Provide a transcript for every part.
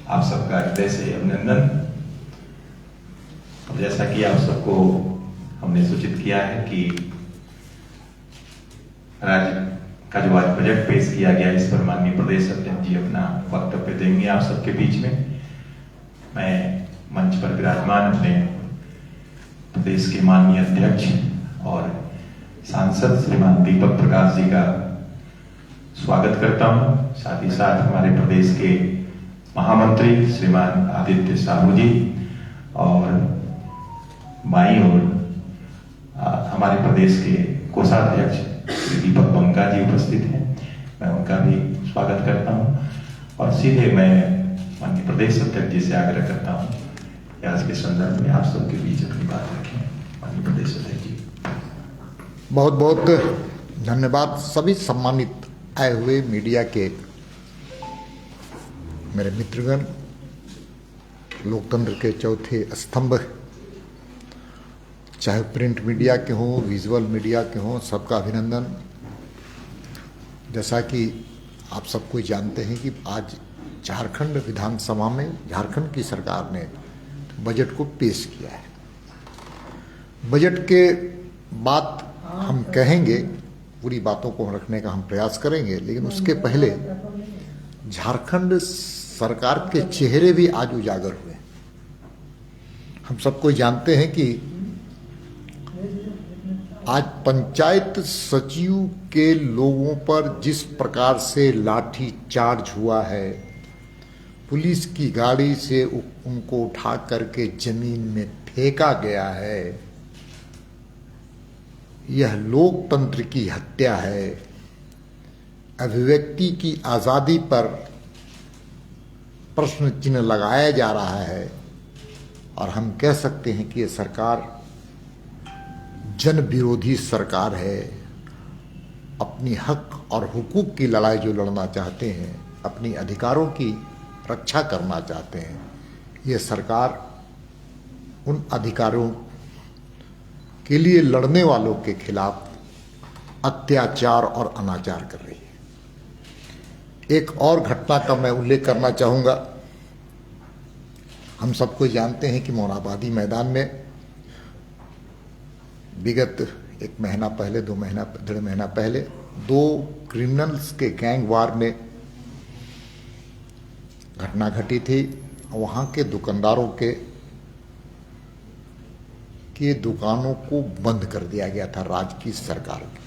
आप सबका हृदय से अभिनंदन। जैसा कि आप सबको हमने सूचित किया है कि राज्य का जो आज बजट पेश किया गया, इस पर माननीय प्रदेश अध्यक्ष जी अपना वक्तव्य देंगे आप सबके बीच में। मैं मंच पर विराजमान अपने प्रदेश के माननीय अध्यक्ष और सांसद श्रीमान दीपक प्रकाश जी का स्वागत करता हूं। साथ ही साथ हमारे प्रदेश के महामंत्री श्रीमान आदित्य साहू जी और बाईं ओर हमारे प्रदेश के कोषाध्यक्ष श्री दीपक बंका जी उपस्थित हैं। मैं उनका भी स्वागत करता हूं और सीधे मैं माननीय प्रदेश अध्यक्ष जी से आग्रह करता हूं कि आज के संदर्भ में आप सबके बीच अपनी बात रखें। माननीय प्रदेश अध्यक्ष जी। बहुत बहुत धन्यवाद। सभी सम्मानित आए हुए मीडिया के मेरे मित्रगण, लोकतंत्र के चौथे स्तंभ, चाहे प्रिंट मीडिया के हों, विजुअल मीडिया के हों, सबका अभिनंदन। जैसा कि आप सब कोई जानते हैं कि आज झारखंड विधानसभा में झारखंड की सरकार ने बजट को पेश किया है। बजट के बाद हम कहेंगे, पूरी बातों को रखने का हम प्रयास करेंगे, लेकिन उसके पहले झारखंड सरकार के चेहरे भी आज उजागर हुए। हम सबको जानते हैं कि आज पंचायत सचिव के लोगों पर जिस प्रकार से लाठी चार्ज हुआ है, पुलिस की गाड़ी से उनको उठा करके जमीन में फेंका गया है, यह लोकतंत्र की हत्या है। अभिव्यक्ति की आज़ादी पर प्रश्न चिन्ह लगाया जा रहा है और हम कह सकते हैं कि यह सरकार जन विरोधी सरकार है। अपनी हक और हुकूक की लड़ाई जो लड़ना चाहते हैं, अपनी अधिकारों की रक्षा करना चाहते हैं, ये सरकार उन अधिकारों के लिए लड़ने वालों के खिलाफ अत्याचार और अनाचार कर रही है। एक और घटना का मैं उल्लेख करना चाहूँगा। हम सबको जानते हैं कि मोरहाबादी मैदान में विगत एक महीना पहले, 2 महीना, 1.5 महीना पहले 2 क्रिमिनल्स के गैंग वार में घटना घटी थी। वहाँ के दुकानदारों के दुकानों को बंद कर दिया गया था राज्य की सरकार की।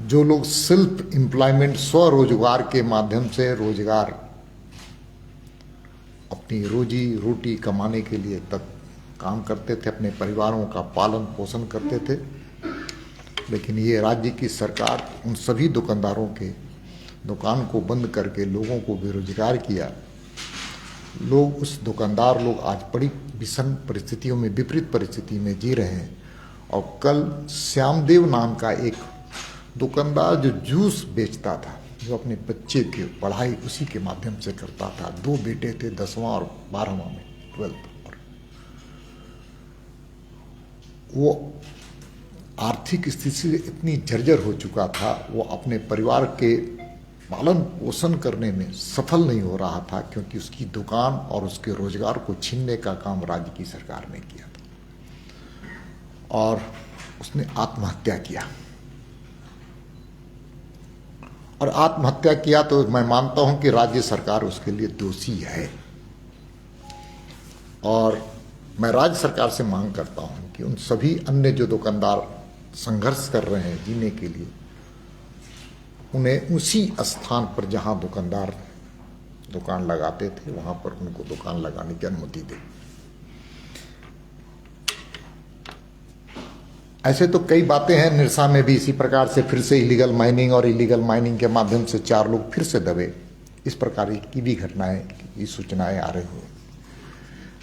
जो लोग सेल्फ एम्प्लॉयमेंट, स्वरोजगार के माध्यम से रोजगार, अपनी रोजी रोटी कमाने के लिए तक काम करते थे, अपने परिवारों का पालन पोषण करते थे, लेकिन ये राज्य की सरकार उन सभी दुकानदारों के दुकान को बंद करके लोगों को बेरोजगार किया। उस दुकानदार लोग आज बड़ी विषम परिस्थितियों में, विपरीत परिस्थिति में जी रहे हैं। और कल श्यामदेव नाम का एक दुकानदार जो जूस बेचता था, जो अपने बच्चे की पढ़ाई उसी के माध्यम से करता था, 2 बेटे थे, 10वां और 12वां में, 12th, और वो आर्थिक स्थिति से इतनी जर्जर हो चुका था, वो अपने परिवार के पालन पोषण करने में सफल नहीं हो रहा था, क्योंकि उसकी दुकान और उसके रोजगार को छीनने का काम राज्य की सरकार ने किया था और उसने आत्महत्या किया। और आत्महत्या किया तो मैं मानता हूं कि राज्य सरकार उसके लिए दोषी है। और मैं राज्य सरकार से मांग करता हूं कि उन सभी अन्य जो दुकानदार संघर्ष कर रहे हैं जीने के लिए, उन्हें उसी स्थान पर जहां दुकानदार दुकान लगाते थे, वहां पर उनको दुकान लगाने की अनुमति दे। ऐसे तो कई बातें हैं। निरसा में भी इसी प्रकार से फिर से इलीगल माइनिंग और इलीगल माइनिंग के माध्यम से 4 लोग फिर से दबे, इस प्रकार की भी घटनाएं की सूचनाएं आ रही हैं।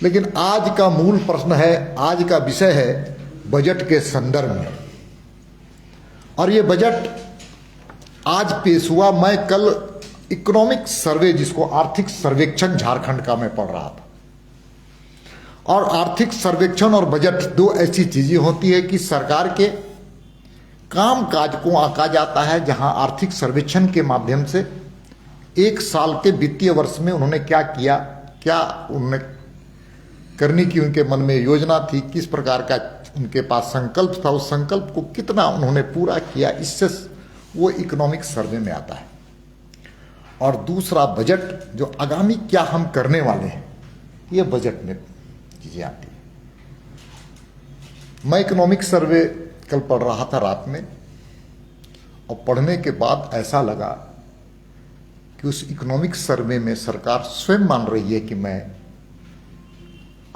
लेकिन आज का मूल प्रश्न है, आज का विषय है बजट के संदर्भ में। और ये बजट आज पेश हुआ। मैं कल इकोनॉमिक सर्वे, जिसको आर्थिक सर्वेक्षण झारखंड का मैं पढ़ रहा था, और आर्थिक सर्वेक्षण और बजट 2 ऐसी चीजें होती है कि सरकार के काम काज को आंका जाता है, जहां आर्थिक सर्वेक्षण के माध्यम से एक साल के वित्तीय वर्ष में उन्होंने क्या किया, क्या उन्होंने करने की उनके मन में योजना थी, किस प्रकार का उनके पास संकल्प था, उस संकल्प को कितना उन्होंने पूरा किया, इससे वो इकोनॉमिक सर्वे में आता है। और दूसरा बजट जो आगामी क्या हम करने वाले हैं, ये बजट में चीजें आती है। मैं इकोनॉमिक सर्वे कल पढ़ रहा था रात में, और पढ़ने के बाद ऐसा लगा कि उस इकोनॉमिक सर्वे में सरकार स्वयं मान रही है कि मैं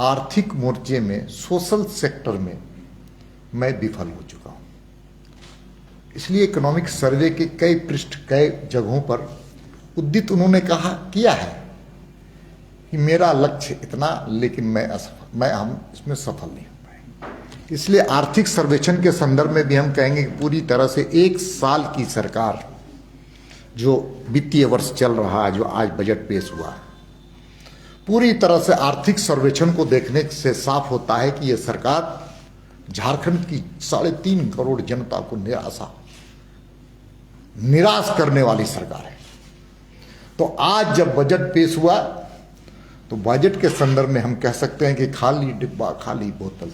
आर्थिक मोर्चे में, सोशल सेक्टर में मैं विफल हो चुका हूं। इसलिए इकोनॉमिक सर्वे के कई पृष्ठ, कई जगहों पर उद्दित उन्होंने कहा किया है कि मेरा लक्ष्य इतना, लेकिन हम इसमें सफल नहीं हो पाए। इसलिए आर्थिक सर्वेक्षण के संदर्भ में भी हम कहेंगे कि पूरी तरह से एक साल की सरकार, जो वित्तीय वर्ष चल रहा है, जो आज बजट पेश हुआ, पूरी तरह से आर्थिक सर्वेक्षण को देखने से साफ होता है कि यह सरकार झारखंड की 3.5 करोड़ जनता को निराश करने वाली सरकार है। तो आज जब बजट पेश हुआ, तो बजट के संदर्भ में हम कह सकते हैं कि खाली डिब्बा, खाली बोतल,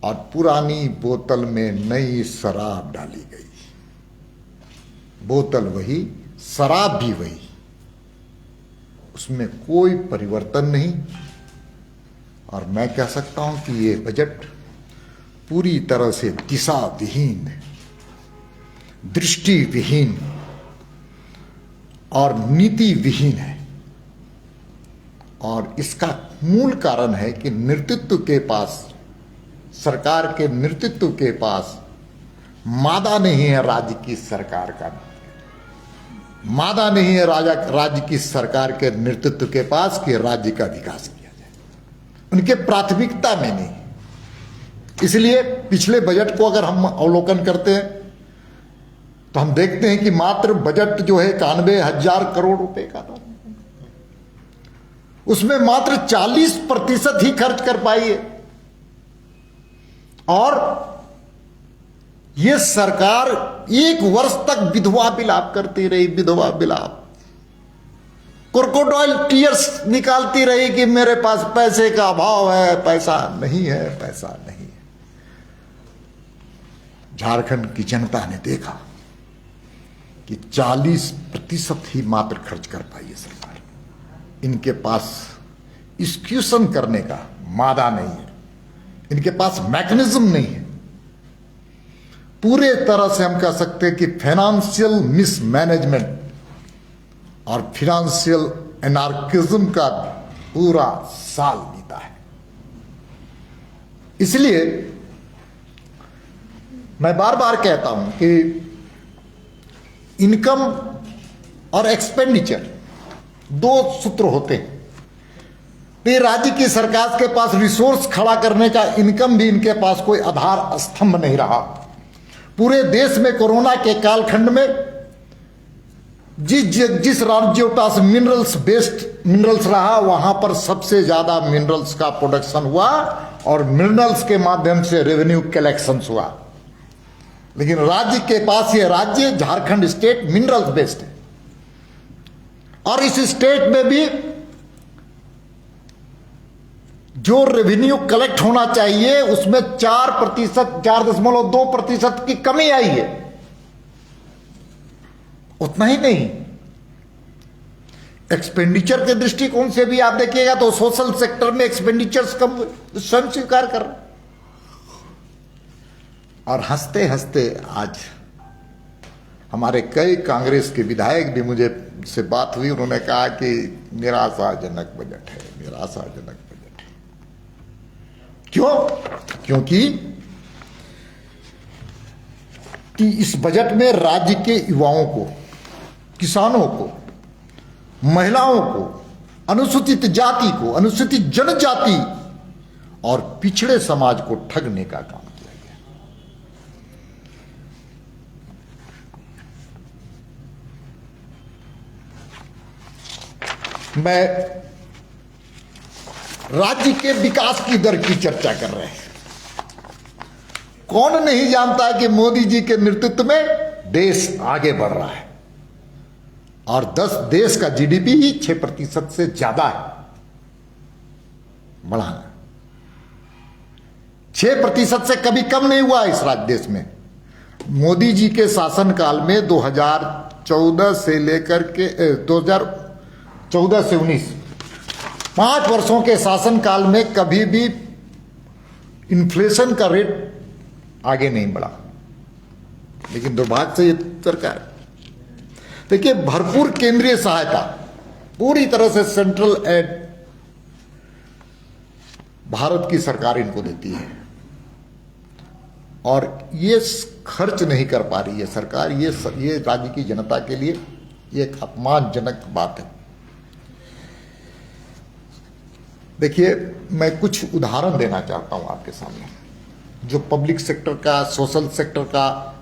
और पुरानी बोतल में नई शराब डाली गई। बोतल वही, शराब भी वही, उसमें कोई परिवर्तन नहीं। और मैं कह सकता हूं कि ये बजट पूरी तरह से दिशा विहीन, दृष्टि विहीन और नीति विहीन है। और इसका मूल कारण है कि नेतृत्व के पास, सरकार के नेतृत्व के पास मादा नहीं है राज्य की सरकार का, मादा नहीं है राज्य की सरकार के नेतृत्व के पास कि राज्य का विकास किया जाए, उनके प्राथमिकता में नहीं। इसलिए पिछले बजट को अगर हम अवलोकन करते हैं तो हम देखते हैं कि मात्र बजट जो है 91,000 करोड़ रुपए का था, उसमें मात्र 40% ही खर्च कर पाई है। और यह सरकार 1 वर्ष तक विधवा विलाप करती रही, विधवा विलाप, क्रोकोडाइल टीयर्स निकालती रही कि मेरे पास पैसे का अभाव है, पैसा नहीं है, पैसा नहीं है। झारखंड की जनता ने देखा कि 40% ही मात्र खर्च कर पाई है सरकार। इनके पास एक्सक्यूशन करने का मादा नहीं है, इनके पास मैकेनिज्म नहीं है। पूरे तरह से हम कह सकते हैं कि फाइनेंशियल मिसमैनेजमेंट और फाइनेंशियल एनार्किज्म का पूरा साल बीता है। इसलिए मैं बार बार कहता हूं कि इनकम और एक्सपेंडिचर 2 सूत्र होते हैं। तो राज्य की सरकार के पास रिसोर्स खड़ा करने का इनकम भी इनके पास कोई आधार स्तंभ नहीं रहा। पूरे देश में कोरोना के कालखंड में जिस राज्यों के पास मिनरल्स बेस्ड मिनरल्स रहा, वहां पर सबसे ज्यादा मिनरल्स का प्रोडक्शन हुआ और मिनरल्स के माध्यम से रेवेन्यू कलेक्शंस हुआ। लेकिन राज्य के पास, ये राज्य झारखंड स्टेट मिनरल्स बेस्ड है, और इस स्टेट में भी जो रेवेन्यू कलेक्ट होना चाहिए उसमें 4.2% की कमी आई है, उतना ही नहीं। एक्सपेंडिचर के दृष्टिकोण से भी आप देखिएगा तो सोशल सेक्टर में एक्सपेंडिचर्स कम स्वयं स्वीकार कर। और हंसते हंसते आज हमारे कई कांग्रेस के विधायक भी मुझे से बात हुई, उन्होंने कहा कि निराशाजनक बजट है, निराशाजनक बजट है। क्यों? क्योंकि इस बजट में राज्य के युवाओं को, किसानों को, महिलाओं को, अनुसूचित जाति को, अनुसूचित जनजाति और पिछड़े समाज को ठगने का काम किया गया। मैं राज्य के विकास की दर की चर्चा कर रहे हैं। कौन नहीं जानता है कि मोदी जी के नेतृत्व में देश आगे बढ़ रहा है और देश का जीडीपी ही 6% से ज्यादा है, बढ़ा है। 6% से कभी कम नहीं हुआ इस राज्य देश में। मोदी जी के शासनकाल में 2014 से लेकर के 2014 से 19 5 वर्षों के शासनकाल में कभी भी इन्फ्लेशन का रेट आगे नहीं बढ़ा। लेकिन दुर्भाग्य से ये सरकार, देखिए, भरपूर केंद्रीय सहायता पूरी तरह से सेंट्रल एड भारत की सरकार इनको देती है और ये खर्च नहीं कर पा रही है सरकार। ये राज्य की जनता के लिए एक अपमानजनक बात है। देखिए, मैं कुछ उदाहरण देना चाहता हूं आपके सामने, जो पब्लिक सेक्टर का, सोशल सेक्टर का,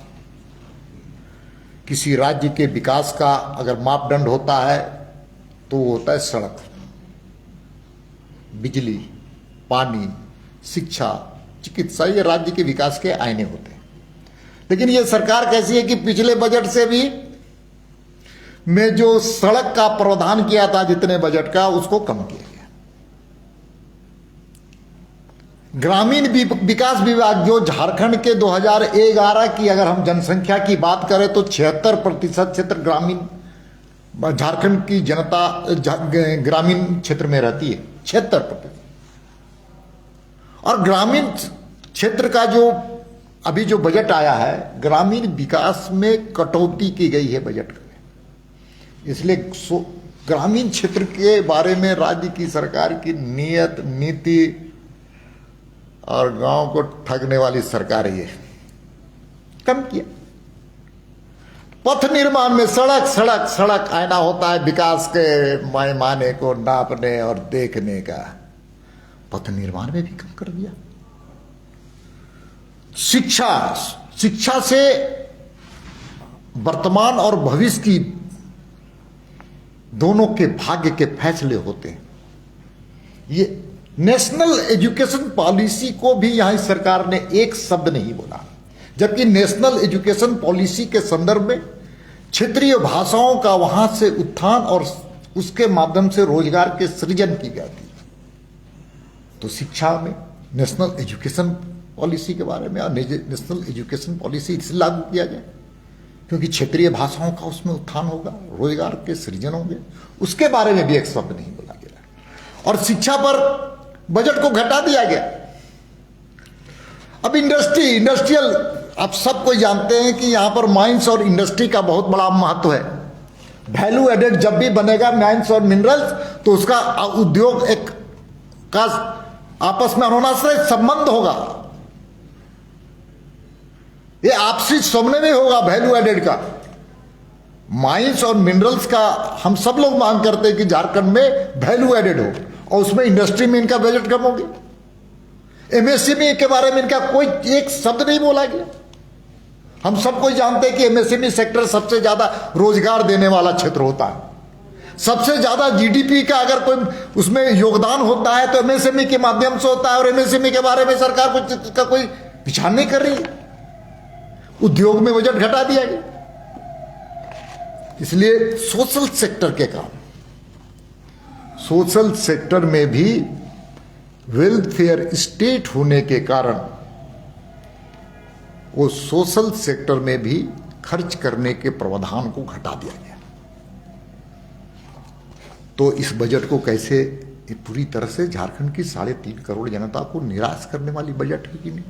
किसी राज्य के विकास का अगर मापदंड होता है तो वो होता है सड़क, बिजली, पानी, शिक्षा, चिकित्सा। ये राज्य के विकास के आईने होते हैं। लेकिन ये सरकार कैसी है कि पिछले बजट से भी में जो सड़क का प्रावधान किया था जितने बजट का, उसको कम किया गया। ग्रामीण विकास विभाग जो झारखंड के 2011 की अगर हम जनसंख्या की बात करें तो 76% क्षेत्र ग्रामीण, झारखंड की जनता ग्रामीण क्षेत्र में रहती है, 76%। और ग्रामीण क्षेत्र का जो अभी जो बजट आया है, ग्रामीण विकास में कटौती की गई है बजट में। इसलिए ग्रामीण क्षेत्र के बारे में राज्य की सरकार की नीयत, नीति और गांव को ठगने वाली सरकार ये कम किया। पथ निर्माण में सड़क सड़क सड़क आईना होता है विकास के पैमाने को नापने और देखने का, पथ निर्माण में भी कम कर दिया। शिक्षा से वर्तमान और भविष्य की दोनों के भाग्य के फैसले होते हैं। ये नेशनल एजुकेशन पॉलिसी को भी यहां सरकार ने एक शब्द नहीं बोला, जबकि नेशनल एजुकेशन पॉलिसी के संदर्भ में क्षेत्रीय भाषाओं का वहां से उत्थान और उसके माध्यम से रोजगार के सृजन की जाती है। तो शिक्षा में नेशनल एजुकेशन पॉलिसी के बारे में, और नेशनल एजुकेशन पॉलिसी इसलिए लागू किया जाए क्योंकि क्षेत्रीय भाषाओं का उसमें उत्थान होगा, रोजगार के सृजन होंगे, उसके बारे में भी एक शब्द नहीं बोला गया। और शिक्षा पर बजट को घटा दिया गया। अब इंडस्ट्रियल, आप सब कोई जानते हैं कि यहां पर माइंस और इंडस्ट्री का बहुत बड़ा महत्व है। वैल्यू एडेड जब भी बनेगा माइंस और मिनरल्स, तो उसका उद्योग एक का आपस में अनोनाश्रय संबंध होगा, ये आपसी समन्वय में होगा। वैल्यू एडेड का, माइंस और मिनरल्स का हम सब लोग मांग करते हैं कि झारखंड में वैल्यू एडेड हो, और उसमें इंडस्ट्री में इनका बजट कम हो गया। एमएसएमई के बारे में इनका कोई एक शब्द नहीं बोला गया। हम सब कोई जानते हैं कि एमएसएमई सेक्टर सबसे ज्यादा रोजगार देने वाला क्षेत्र होता है। सबसे ज्यादा जीडीपी का अगर कोई उसमें योगदान होता है तो एमएसएमई के माध्यम से होता है, और एमएसएमई के बारे में सरकार का कोई विचार नहीं कर रही है। उद्योग में बजट घटा दिया गया। इसलिए सोशल सेक्टर के काम, सोशल सेक्टर में भी वेलफेयर स्टेट होने के कारण वो सोशल सेक्टर में भी खर्च करने के प्रावधान को घटा दिया गया। तो इस बजट को कैसे, पूरी तरह से झारखंड की 3.5 करोड़ जनता को निराश करने वाली बजट है कि नहीं।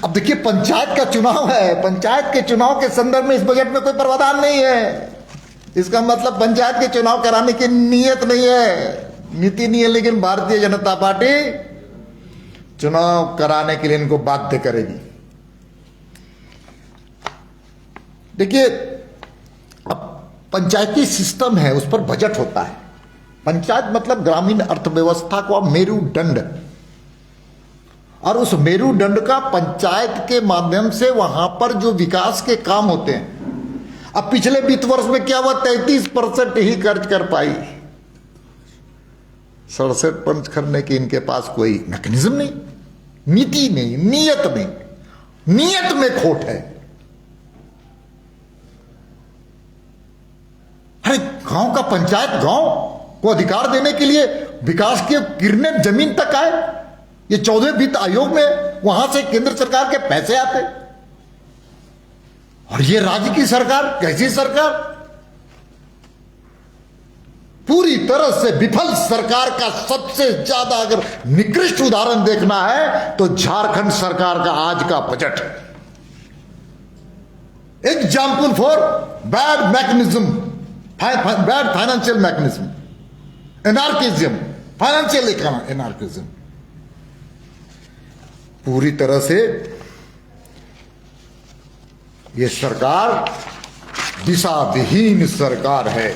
अब देखिए, पंचायत का चुनाव है, पंचायत के चुनाव के संदर्भ में इस बजट में कोई प्रावधान नहीं है। इसका मतलब पंचायत के चुनाव कराने की नीयत नहीं है, नीति नहीं है, लेकिन भारतीय जनता पार्टी चुनाव कराने के लिए इनको बाध्य करेगी। देखिए, अब पंचायती सिस्टम है, उस पर बजट होता है। पंचायत मतलब ग्रामीण अर्थव्यवस्था का मेरुदंड, और उस मेरुदंड का पंचायत के माध्यम से वहां पर जो विकास के काम होते हैं। अब पिछले वित्त वर्ष में क्या हुआ, 33% ही खर्च कर पाई। 67% करने की इनके पास कोई मैकेनिज्म नहीं, नीति नहीं, नीयत नहीं, नीयत में खोट है। गांव का पंचायत गांव को अधिकार देने के लिए विकास की किरणें जमीन तक आए। ये 14वें वित्त आयोग में वहां से केंद्र सरकार के पैसे आते, और ये राज्य की सरकार कैसी सरकार, पूरी तरह से विफल सरकार का सबसे ज्यादा अगर निकृष्ट उदाहरण देखना है तो झारखंड सरकार का आज का बजट है। Example for bad mechanism, bad financial mechanism, anarchism, financial anarchism. पूरी तरह से ये सरकार दिशा विहीन सरकार है।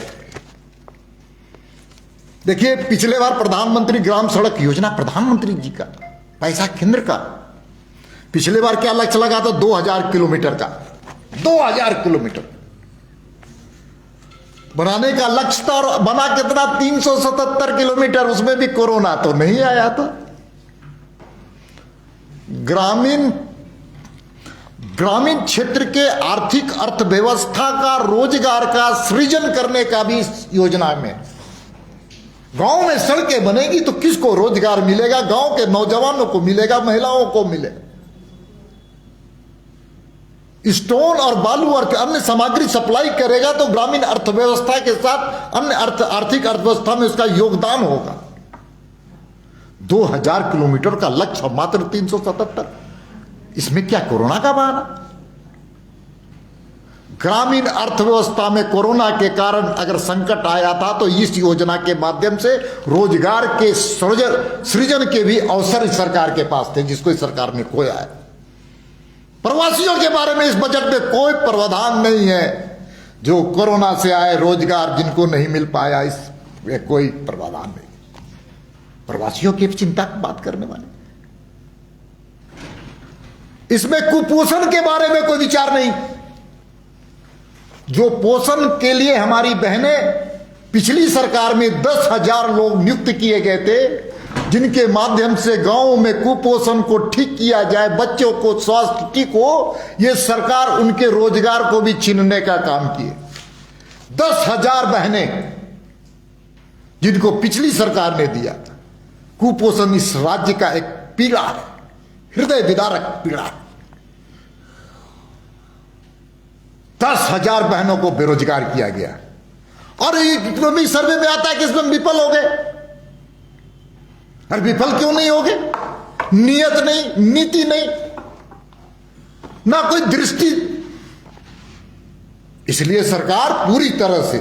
देखिए, पिछले बार प्रधानमंत्री ग्राम सड़क योजना, प्रधानमंत्री जी का पैसा, केंद्र का, पिछले बार क्या लक्ष्य लगा था? 2000 किलोमीटर का, 2000 किलोमीटर बनाने का लक्ष्य था, और बना कितना? 377 किलोमीटर। उसमें भी कोरोना तो नहीं आया था। ग्रामीण क्षेत्र के आर्थिक अर्थव्यवस्था का, रोजगार का सृजन करने का भी इस योजना में। गांव में सड़कें बनेगी तो किसको रोजगार मिलेगा? गांव के नौजवानों को मिलेगा, महिलाओं को मिलेगा। स्टोन और बालू और अन्य सामग्री सप्लाई करेगा तो ग्रामीण अर्थव्यवस्था के साथ अन्य आर्थिक अर्थव्यवस्था में उसका योगदान होगा। 2000 किलोमीटर का लक्ष्य, मात्र 377। इसमें क्या कोरोना का बहाना? ग्रामीण अर्थव्यवस्था में कोरोना के कारण अगर संकट आया था तो इस योजना के माध्यम से रोजगार के सृजन के भी अवसर इस सरकार के पास थे, जिसको इस सरकार ने खोया है। प्रवासियों के बारे में इस बजट में कोई प्रावधान नहीं है। जो कोरोना से आए रोजगार जिनको नहीं मिल पाया, इसमें कोई प्रावधान नहीं। प्रवासियों की चिंता की बात करने वाले, इसमें कुपोषण के बारे में कोई विचार नहीं। जो पोषण के लिए हमारी बहनें, पिछली सरकार में 10,000 लोग नियुक्त किए गए थे, जिनके माध्यम से गांवों में कुपोषण को ठीक किया जाए, बच्चों को स्वास्थ्य ठीक हो। यह सरकार उनके रोजगार को भी छीनने का काम किए। 10,000 बहनें जिनको पिछली सरकार ने दिया था। कुपोषण इस राज्य का एक पीड़ा है, हृदय विदारक पीड़ा है। 10,000 बहनों को बेरोजगार किया गया, और इकोनॉमिक सर्वे में आता है कि इसमें विफल हो गए। और विफल क्यों नहीं हो गए? नियत नहीं, नीति नहीं, ना कोई दृष्टि। इसलिए सरकार पूरी तरह से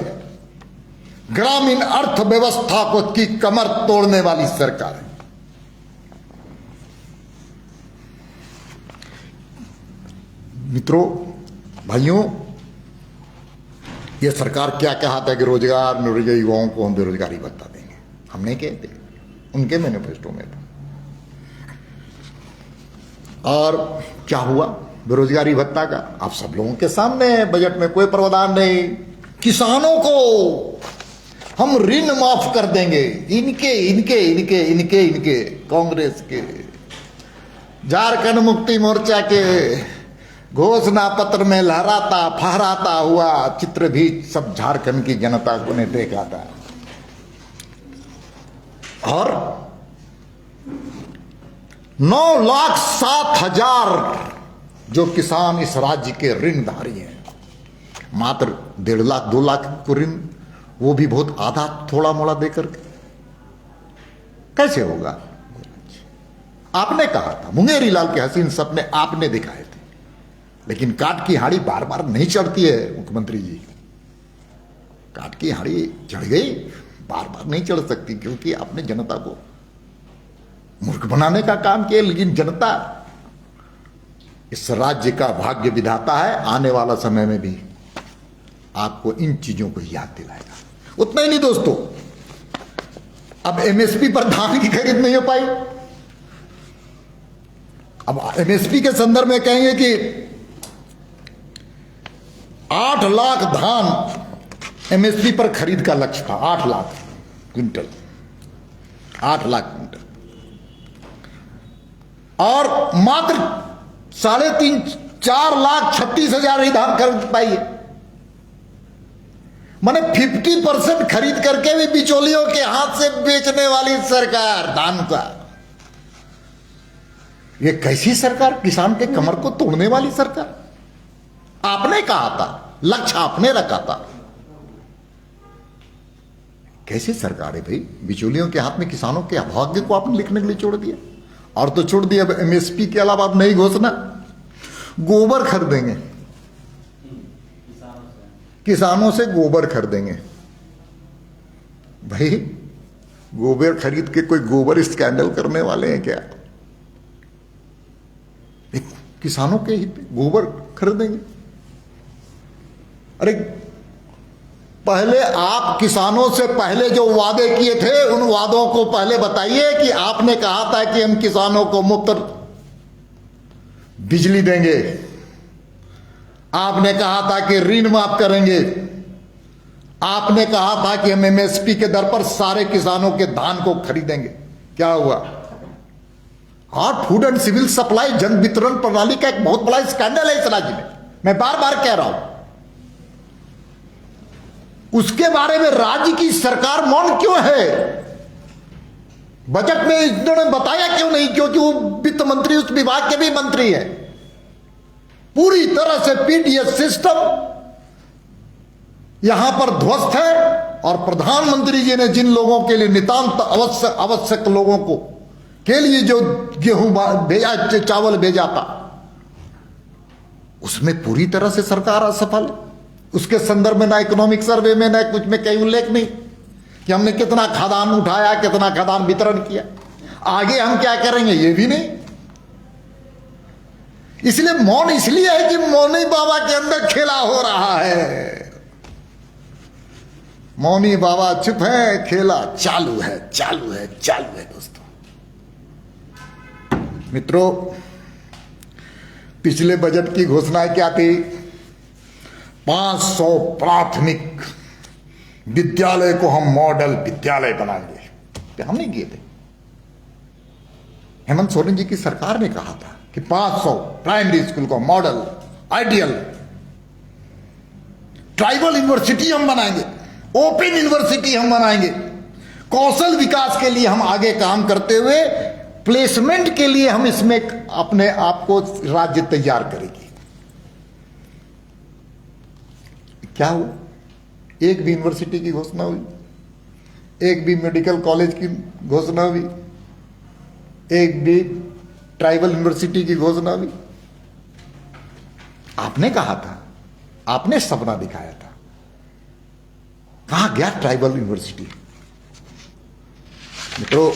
ग्रामीण अर्थव्यवस्था को की कमर तोड़ने वाली सरकार है। मित्रों, भाइयों, यह सरकार क्या कहा था कि रोजगार युवाओं को हम बेरोजगारी भत्ता देंगे। हम नहीं कहते, उनके मैनिफेस्टो में था। और क्या हुआ बेरोजगारी भत्ता का? आप सब लोगों के सामने है, बजट में कोई प्रावधान नहीं। किसानों को हम ऋण माफ कर देंगे, इनके कांग्रेस के, झारखंड मुक्ति मोर्चा के घोषणा पत्र में लहराता फहराता हुआ चित्र भी सब झारखंड की जनता को ने देखा था। और 9,07,000 जो किसान इस राज्य के ऋणधारी हैं, मात्र 1.5 लाख 2 लाख को ऋण, वो भी बहुत आधा थोड़ा मोड़ा देकर के कैसे होगा? आपने कहा था, मुंगेरी लाल के हसीन सपने आपने दिखाए थे, लेकिन काट की हाड़ी बार बार नहीं चढ़ती है मुख्यमंत्री जी। काट की हाड़ी चढ़ गई, बार बार नहीं चढ़ सकती, क्योंकि आपने जनता को मूर्ख बनाने का काम किया। लेकिन जनता इस राज्य का भाग्य विधाता है, आने वाला समय में भी आपको इन चीजों को याद दिलाएगा। उतना ही नहीं दोस्तों, अब एमएसपी पर धान की खरीद नहीं हो पाई। अब एमएसपी के संदर्भ में कहेंगे कि 8 लाख धान एमएसपी पर खरीद का लक्ष्य था। 8 लाख क्विंटल, 8 लाख क्विंटल, और मात्र 3.5-4 लाख 36,000 ही धान खरीद पाई है। माने 50% खरीद करके भी बिचौलियों के हाथ से बेचने वाली सरकार धान का। ये कैसी सरकार? किसान के कमर को तोड़ने वाली सरकार। आपने कहा था, लक्ष्य आपने रखा था। कैसी सरकार है भाई? बिचौलियों के हाथ में किसानों के भाग्य को आपने लिखने के लिए छोड़ दिया। और तो छोड़ दिया, एमएसपी के अलावा आप नई घोषणा, गोबर खरीदेंगे, किसानों से गोबर खरीदेंगे। भाई गोबर खरीद के कोई गोबर स्कैंडल करने वाले हैं क्या? किसानों के हित गोबर खरीदेंगे। अरे पहले आप किसानों से पहले जो वादे किए थे उन वादों को पहले बताइए कि आपने कहा था कि हम किसानों को मुफ्त बिजली देंगे, आपने कहा था कि ऋण माफ करेंगे, आपने कहा था कि हम एमएसपी के दर पर सारे किसानों के धान को खरीदेंगे। क्या हुआ? हाँ, फूड एंड सिविल सप्लाई जन वितरण प्रणाली का एक बहुत बड़ा स्कैंडल है इस राज्य में, मैं बार बार कह रहा हूं। उसके बारे में राज्य की सरकार मौन क्यों है? बजट में इन्होंने बताया क्यों नहीं? क्योंकि वो वित्त मंत्री उस विभाग के भी मंत्री है। पूरी तरह से पीडीएस सिस्टम यहां पर ध्वस्त है। और प्रधानमंत्री जी ने जिन लोगों के लिए नितांत आवश्यक लोगों को के लिए जो गेहूं भेजा, चावल भेजा था, उसमें पूरी तरह से सरकार असफल है। उसके संदर्भ में ना इकोनॉमिक सर्वे में ना कुछ में कहीं उल्लेख नहीं कि हमने कितना खादान उठाया, कितना खादान वितरण किया। आगे हम क्या करेंगे ये भी नहीं। इसलिए मौन इसलिए है कि मौनी बाबा के अंदर खेला हो रहा है। मौनी बाबा चुप है, खेला चालू है, चालू है, चालू है। दोस्तों मित्रों, पिछले बजट की घोषणाएं क्या थी? 500 प्राथमिक विद्यालय को हम मॉडल विद्यालय बनाएंगे। हम नहीं किए थे। हेमंत सोरेन जी की सरकार ने कहा था कि 500 प्राइमरी स्कूल को मॉडल, आइडियल, ट्राइबल यूनिवर्सिटी हम बनाएंगे, ओपन यूनिवर्सिटी हम बनाएंगे। कौशल विकास के लिए हम आगे काम करते हुए प्लेसमेंट के लिए हम इसमें अपने आप को राज्य तैयार करेगी। क्या हुआ? एक भी यूनिवर्सिटी की घोषणा हुई, एक भी मेडिकल कॉलेज की घोषणा हुई, एक भी ट्राइबल यूनिवर्सिटी की घोषणा हुई। आपने कहा था, आपने सपना दिखाया था, कहां गया ट्राइबल यूनिवर्सिटी? मित्रों,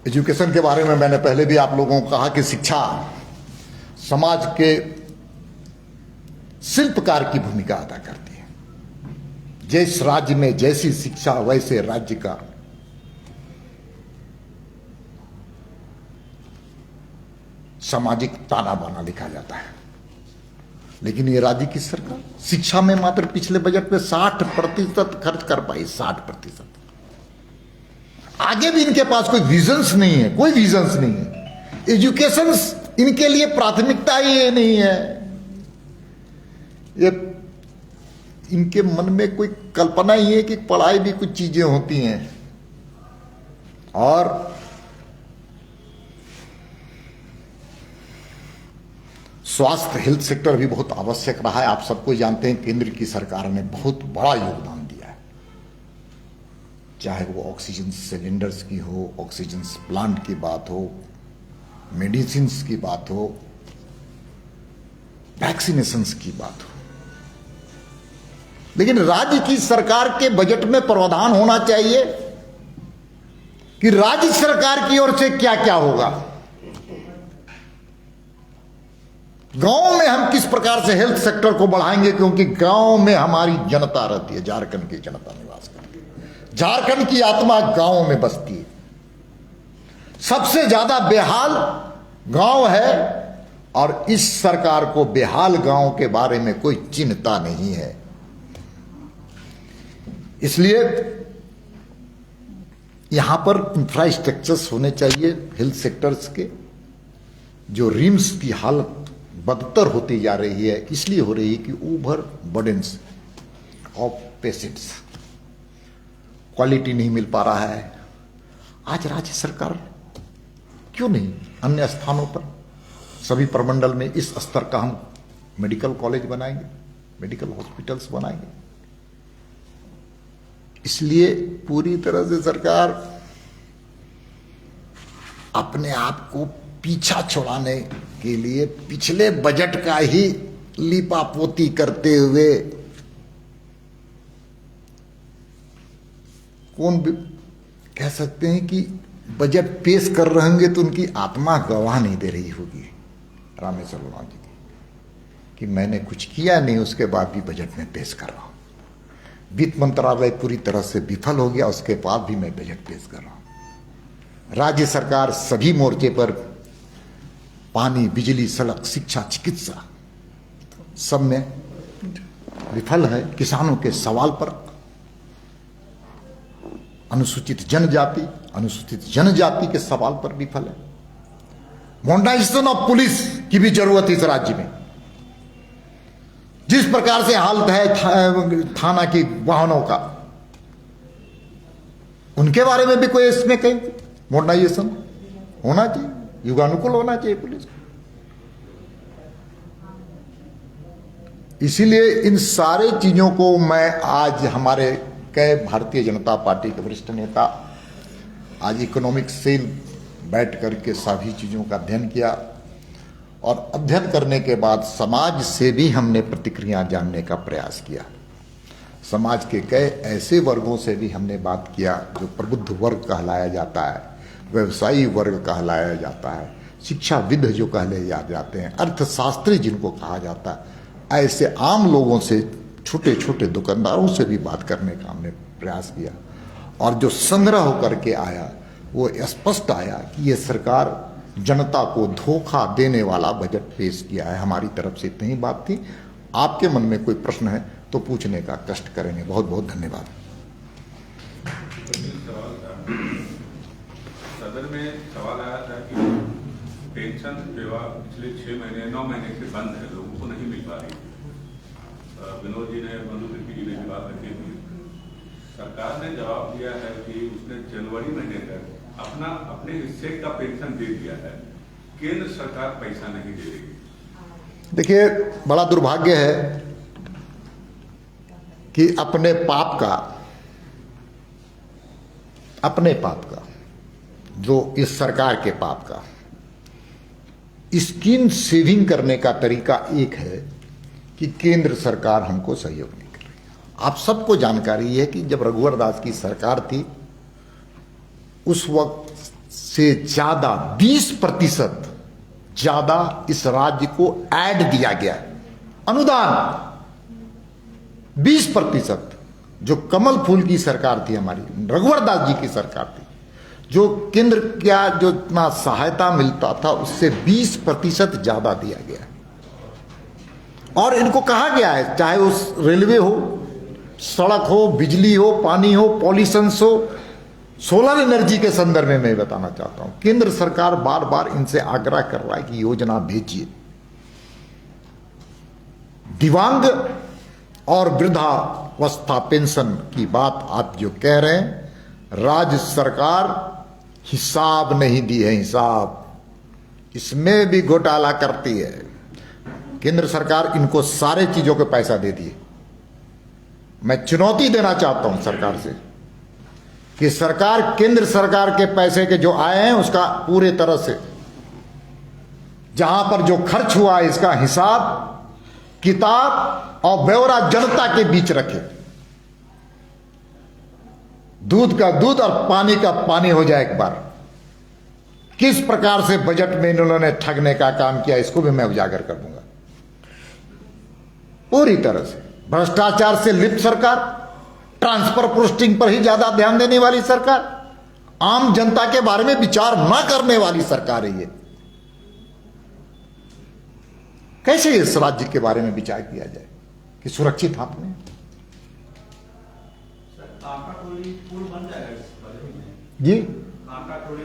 एजुकेशन के बारे में मैंने पहले भी आप लोगों को कहा कि शिक्षा समाज के शिल्पकार की भूमिका अदा करती है। जिस राज्य में जैसी शिक्षा वैसे राज्य का सामाजिक ताना बाना लिखा जाता है। लेकिन ये राज्य की सरकार शिक्षा में मात्र पिछले बजट में 60% खर्च कर पाई। 60%। आगे भी इनके पास कोई विजन्स नहीं है, कोई विजन्स नहीं है। एजुकेशन इनके लिए प्राथमिकता ही नहीं है। ये इनके मन में कोई कल्पना ही है कि पढ़ाई भी कुछ चीजें होती हैं। और स्वास्थ्य हेल्थ सेक्टर भी बहुत आवश्यक रहा है। आप सबको जानते हैं केंद्र की सरकार ने बहुत बड़ा योगदान दिया है, चाहे वो ऑक्सीजन सिलेंडर्स की हो, ऑक्सीजन प्लांट की बात हो, मेडिसिन की बात हो, वैक्सीनेशंस की बात हो। लेकिन राज्य की सरकार के बजट में प्रावधान होना चाहिए कि राज्य सरकार की ओर से क्या क्या होगा। गांव में हम किस प्रकार से हेल्थ सेक्टर को बढ़ाएंगे, क्योंकि गांव में हमारी जनता रहती है, झारखंड की जनता निवास करती है। झारखंड की आत्मा गांव में बसती है। सबसे ज्यादा बेहाल गांव है और इस सरकार को बेहाल गांव के बारे में कोई चिंता नहीं है। इसलिए यहां पर इंफ्रास्ट्रक्चर्स होने चाहिए हेल्थ सेक्टर्स के। जो रिम्स की हालत बदतर होती जा रही है, इसलिए हो रही है कि over burdens of patients, quality नहीं मिल पा रहा है। आज राज्य सरकार क्यों नहीं अन्य स्थानों पर, सभी प्रमंडल में इस स्तर का हम मेडिकल कॉलेज बनाएंगे, मेडिकल हॉस्पिटल्स बनाएंगे। इसलिए पूरी तरह से सरकार अपने आप को पीछा छुड़ाने के लिए पिछले बजट का ही लीपापोती करते हुए कौन भी कह सकते हैं कि बजट पेश कर रहे होंगे तो उनकी आत्मा गवाह नहीं दे रही होगी रामेश्वर उरांव जी की कि मैंने कुछ किया नहीं, उसके बाद भी बजट में पेश कर रहा हूं। वित्त मंत्रालय पूरी तरह से विफल हो गया, उसके बाद भी मैं बजट पेश कर रहा हूं। राज्य सरकार सभी मोर्चे पर, पानी, बिजली, सड़क, शिक्षा, चिकित्सा, सब में विफल है। किसानों के सवाल पर, अनुसूचित जनजाति के सवाल पर विफल है। मॉडर्नाइजेशन ऑफ पुलिस की भी जरूरत है इस राज्य में। जिस प्रकार से हालत है थाना की वाहनों का, उनके बारे में भी कोई इसमें कहीं मॉडर्नाइजेशन होना चाहिए, युगानुकूल होना चाहिए पुलिस। इसीलिए इन सारे चीजों को मैं आज हमारे कई भारतीय जनता पार्टी के वरिष्ठ नेता आज इकोनॉमिक सेल बैठ करके सभी चीजों का अध्ययन किया, और अध्ययन करने के बाद समाज से भी हमने प्रतिक्रिया जानने का प्रयास किया। समाज के कई ऐसे वर्गों से भी हमने बात किया जो प्रबुद्ध वर्ग कहलाया जाता है, व्यवसायी वर्ग कहलाया जाता है, शिक्षाविद जो कहले जाते हैं, अर्थशास्त्री जिनको कहा जाता है, ऐसे आम लोगों से, छोटे छोटे दुकानदारों से भी बात करने का हमने प्रयास किया। और जो संग्रह होकर के आया वो स्पष्ट आया कि ये सरकार जनता को धोखा देने वाला बजट पेश किया है। हमारी तरफ से इतनी ही बात थी। आपके मन में कोई प्रश्न है तो पूछने का कष्ट करेंगे। बहुत बहुत धन्यवाद। सदन में सवाल आया था कि पेंशन सेवा पिछले 6 महीने 9 महीने से बंद है, लोगों को नहीं मिल पा रही। विनोद जी ने, मधु तिर्की जी ने जवाब रखी थी। सरकार ने जवाब दिया है कि उसने जनवरी महीने तक अपने हिस्से का पेंशन दे दिया है, केंद्र सरकार पैसा नहीं दे रही। देखिए, बड़ा दुर्भाग्य है कि अपने पाप का जो इस सरकार के पाप का स्कीम सेविंग करने का तरीका एक है कि केंद्र सरकार हमको सहयोग नहीं कर रही। आप सबको जानकारी है कि जब रघुवर दास की सरकार थी उस वक्त से ज्यादा 20% ज्यादा इस राज्य को ऐड दिया गया, अनुदान 20%। जो कमल फूल की सरकार थी हमारी, रघुवर दास जी की सरकार थी, जो केंद्र का जो इतना सहायता मिलता था उससे 20% ज्यादा दिया गया। और इनको कहा गया है, चाहे उस रेलवे हो, सड़क हो, बिजली हो, पानी हो, पॉल्यूशन हो, सोलर एनर्जी के संदर्भ में मैं बताना चाहता हूं, केंद्र सरकार बार बार इनसे आग्रह कर रहा है कि योजना भेजिए। दिव्यांग और वृद्धावस्था पेंशन की बात आप जो कह रहे हैं, राज्य सरकार हिसाब नहीं दी है, हिसाब इसमें भी घोटाला करती है। केंद्र सरकार इनको सारे चीजों के पैसा दे दिए। मैं चुनौती देना चाहता हूं सरकार से कि सरकार केंद्र सरकार के पैसे के जो आए हैं उसका पूरे तरह से, जहां पर जो खर्च हुआ है इसका हिसाब किताब और ब्यौरा जनता के बीच रखे। दूध का दूध और पानी का पानी हो जाए एक बार। किस प्रकार से बजट में इन्होंने ठगने का काम किया इसको भी मैं उजागर कर दूंगा। पूरी तरह से भ्रष्टाचार से लिप्त सरकार, ट्रांसफर पोस्टिंग पर ही ज्यादा ध्यान देने वाली सरकार, आम जनता के बारे में विचार न करने वाली सरकार है ये। कैसे इस राज्य के बारे में विचार किया जाए कि सुरक्षित आपने पुल बन जाएगा इस बजट में? जी, कांटा टोली